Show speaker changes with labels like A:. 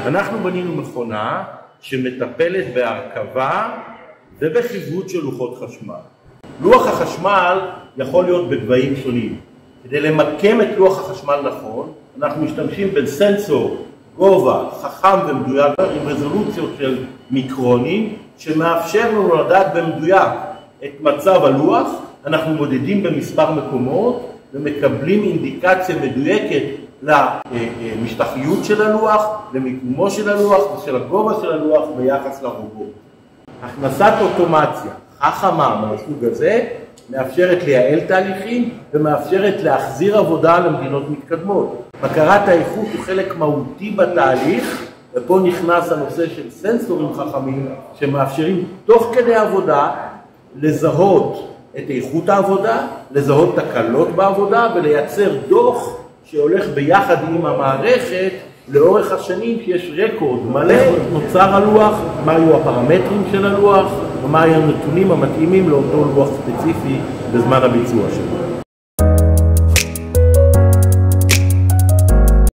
A: אנחנו בנינו מכונה שמטפלת בהרכבה ובחיווט של לוחות חשמל. לוח החשמל יכול להיות בגבהים שונים. כדי למקם את לוח החשמל נכון, אנחנו משתמשים בסנסור גובה חכם ומדויק עם רזולוציות של מיקרונים, שמאפשר לנו לדעת במדויק את מצב הלוח. אנחנו מודדים במספר מקומות ומקבלים אינדיקציה מדויקת למשטחיות של הלוח, למיקומו של הלוח ושל הגובה של הלוח ביחס לרובוט. הכנסת אוטומציה חכמה מהסוג הזה מאפשרת לייעל תהליכים ומאפשרת להחזיר עבודה למדינות מתקדמות. בקרת האיכות הוא חלק מהותי בתהליך, ופה נכנס הנושא של סנסורים חכמים שמאפשרים תוך כדי עבודה לזהות את איכות העבודה, לזהות תקלות בעבודה ולייצר דוח שהולך ביחד עם המערכת לאורך השנים, שיש רקורד מלא, נוצר הלוח, מה היו הפרמטרים של הלוח ומה היו הנתונים המתאימים לאותו לוח ספציפי בזמן הביצוע שלו.